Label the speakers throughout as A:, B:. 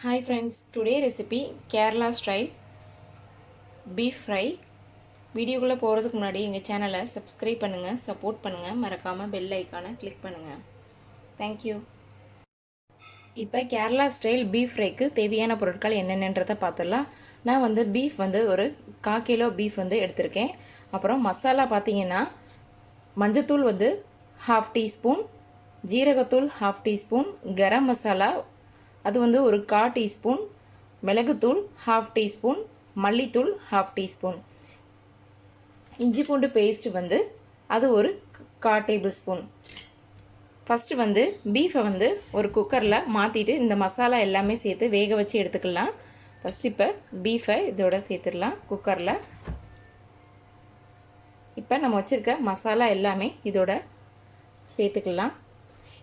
A: Hi friends, today recipe Kerala style beef fry. வீடியோக்குள்ள போறதுக்கு முன்னாடி எங்க சேனலை subscribe பண்ணுங்க, support பண்ணுங்க, மறக்காம bell ஐகானை click பண்ணுங்க. Thank you. இப்போ கேரளா ஸ்டைல் beef fryக்கு தேவையான பொருட்கள் என்னென்னன்றதை பார்த்தலாம். நான் வந்து beef வந்து ஒரு 1/4 கிலோ beef வந்து எடுத்துர்க்கேன். அப்புறம் மசாலா பாத்தீங்கன்னா மஞ்சள்தூள் வந்து 1/2 டீஸ்பூன், ஜீரகத்தூள் 1/2 டீஸ்பூன், கரம் மசாலா அது வந்து ஒரு 1/4 டீஸ்பூன், மிளகுத்தூள் 1/2 டீஸ்பூன், மல்லித்தூள் 1/2 டீஸ்பூன், இஞ்சி பூண்டு பேஸ்ட் வந்து அது ஒரு 1/4 டேபிள் ஸ்பூன். ஃபர்ஸ்ட் வந்து பீஃபை வந்து ஒரு குக்கரில் மாற்றிட்டு இந்த மசாலா எல்லாமே சேர்த்து வேக வச்சு எடுத்துக்கலாம். ஃபர்ஸ்ட் இப்போ பீஃபை இதோட சேர்த்துடலாம் குக்கரில். இப்போ நம்ம வச்சுருக்க மசாலா எல்லாமே இதோட சேர்த்துக்கலாம்.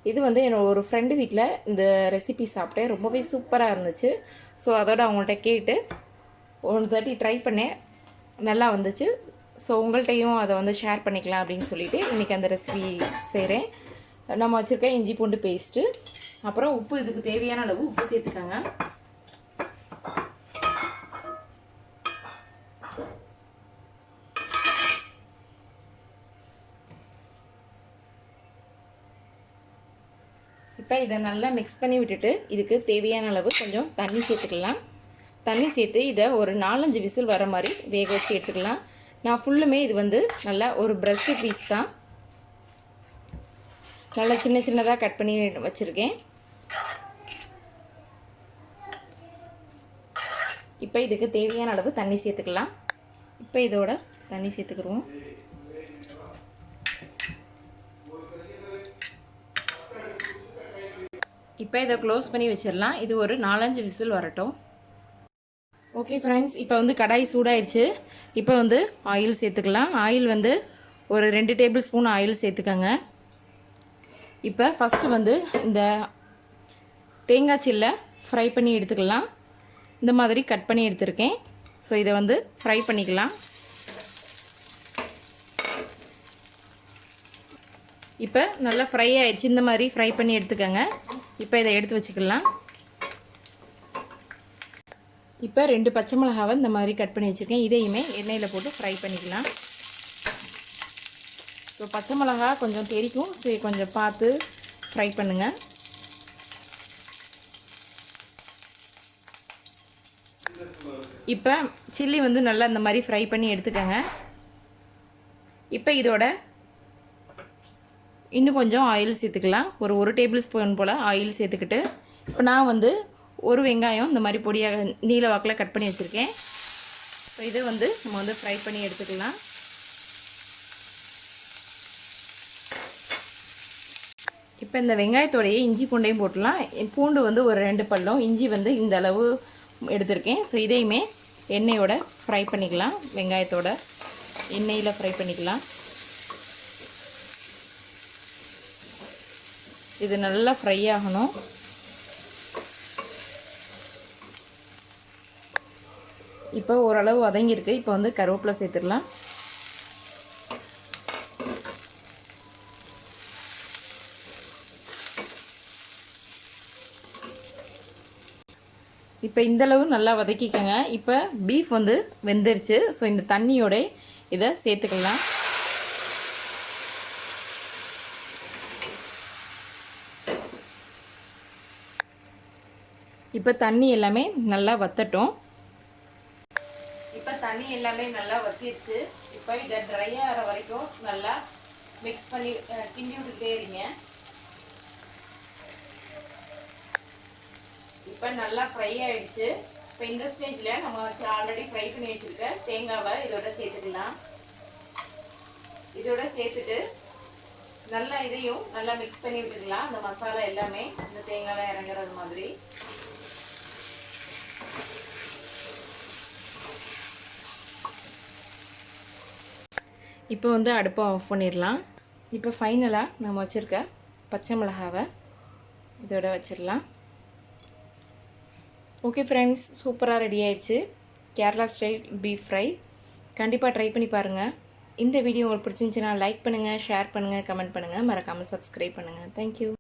A: இது வந்து என்னோட ஒரு ஃப்ரெண்டு வீட்டில் இந்த ரெசிபி சாப்பிட்டேன், ரொம்பவே சூப்பராக இருந்துச்சு. ஸோ அதோட அவங்கள்ட்ட கேட்டு 1 ட்ரை பண்ணேன், நல்லா வந்துச்சு. ஸோ உங்கள்கிட்டையும் அதை வந்து ஷேர் பண்ணிக்கலாம் அப்படின்னு சொல்லிட்டு இன்றைக்கி அந்த ரெசிபி செய்கிறேன். நம்ம வச்சுருக்க இஞ்சி பூண்டு பேஸ்ட்டு, அப்புறம் உப்பு, இதுக்கு தேவையான அளவு உப்பு சேர்த்துக்காங்க. இப்போ இதை நல்லா மிக்ஸ் பண்ணி விட்டுட்டு இதுக்கு தேவையான அளவு கொஞ்சம் தண்ணி சேர்த்துக்கலாம். தண்ணி சேர்த்து இதை ஒரு 4-5 விசில் வர மாதிரி வேக வச்சு எடுத்துக்கலாம். நான் ஃபுல்லுமே இது வந்து நல்லா ஒரு பிரஷ் பீஸ் தான், நல்லா சின்ன சின்னதாக கட் பண்ணி வச்சுருக்கேன். இப்போ இதுக்கு தேவையான அளவு தண்ணி சேர்த்துக்கலாம். இப்போ இதோட தண்ணி சேர்த்துக்கிடுவோம். இப்போ இதை க்ளோஸ் பண்ணி வச்சிடலாம். இது ஒரு 4-5 விசில் வரட்டும். ஓகே ஃப்ரெண்ட்ஸ், இப்போ வந்து கடாய் சூடாயிடுச்சு. இப்போ வந்து ஆயில் சேர்த்துக்கலாம். ஆயில் வந்து ஒரு 2 டேபிள் ஸ்பூன் ஆயில் சேர்த்துக்கோங்க. இப்போ ஃபஸ்ட்டு வந்து இந்த தேங்காய் சில்லை ஃப்ரை பண்ணி எடுத்துக்கலாம். இந்த மாதிரி கட் பண்ணி எடுத்துருக்கேன். ஸோ இதை வந்து ஃப்ரை பண்ணிக்கலாம். இப்போ நல்லா ஃப்ரை ஆயிடுச்சு. இந்த மாதிரி ஃப்ரை பண்ணி எடுத்துக்கோங்க. இப்போ இதை எடுத்து வச்சுக்கலாம். இப்போ 2 பச்சை மிளகாவை இந்த மாதிரி கட் பண்ணி வச்சுருக்கேன். இதையுமே எண்ணெயில் போட்டு ஃப்ரை பண்ணிக்கலாம். ஸோ பச்சை மிளகா கொஞ்சம் தெரிக்கும், ஸோ கொஞ்சம் பார்த்து ஃப்ரை பண்ணுங்கள். இப்போ சில்லி வந்து நல்லா இந்த மாதிரி ஃப்ரை பண்ணி எடுத்துக்கோங்க. இப்போ இதோட இன்னும் கொஞ்சம் ஆயில் சேர்த்துக்கலாம். ஒரு டேபிள் ஸ்பூன் போல் ஆயில் சேர்த்துக்கிட்டு இப்போ நான் வந்து ஒரு வெங்காயம் இந்த மாதிரி பொடியாக நீல வாக்கில் கட் பண்ணி வச்சுருக்கேன். ஸோ இதை வந்து நம்ம வந்து ஃப்ரை பண்ணி எடுத்துக்கலாம். இப்போ இந்த வெங்காயத்தோடையே இஞ்சி பூண்டையும் போட்டுடலாம். பூண்டு வந்து ஒரு 2 பல்லும், இஞ்சி வந்து இந்த அளவு எடுத்திருக்கேன். ஸோ இதையுமே எண்ணெயோட ஃப்ரை பண்ணிக்கலாம். வெங்காயத்தோட எண்ணெயில் ஃப்ரை பண்ணிக்கலாம். இது நல்லா ஃப்ரை ஆகணும். இப்போ ஓரளவு வதங்கியிருக்கு. இப்போ வந்து கருவேப்பிலை சேர்த்துடலாம். இப்போ இந்தளவு நல்லா வதக்கிக்கோங்க. இப்போ பீஃப் வந்து வெந்துருச்சு. ஸோ இந்த தண்ணியோட இதை சேர்த்துக்கலாம். இப்போ தண்ணி எல்லாமே நல்லா வத்தட்டும். இப்போ தண்ணி எல்லாமே நல்லா வத்திடுச்சு. இப்போ இதை ட்ரை ஆகிற வரைக்கும் நல்லா மிக்ஸ் பண்ணி கிண்டி விட்டுட்டே இருங்க. இப்போ நல்லா ஃப்ரை ஆகிடுச்சு. இப்போ இந்த ஸ்டேஜில் நம்ம ஆல்ரெடி ஃப்ரை பண்ணி வச்சுருக்க தேங்காவை இதோட சேர்த்துக்கலாம். இதோட சேர்த்துட்டு நல்லா இதையும் நல்லா மிக்ஸ் பண்ணி விட்டுக்கலாம். அந்த மசாலா எல்லாமே இந்த தேங்காயில் இறங்குறது மாதிரி. இப்போ வந்து அடுப்பை ஆஃப் பண்ணிடலாம். இப்போ ஃபைனலாக நம்ம வச்சுருக்க பச்சை மிளகாவை இதோட வச்சிடலாம். ஓகே ஃப்ரெண்ட்ஸ், சூப்பராக ரெடி ஆயிடுச்சு கேரளா ஸ்டைல் பீஃப் ஃப்ரை. கண்டிப்பாக ட்ரை பண்ணி பாருங்கள். இந்த வீடியோ உங்களுக்கு பிடிச்சிருந்துச்சுன்னா லைக் பண்ணுங்கள், ஷேர் பண்ணுங்கள், கமெண்ட் பண்ணுங்கள், மறக்காமல் சப்ஸ்கிரைப் பண்ணுங்கள். தேங்க்யூ.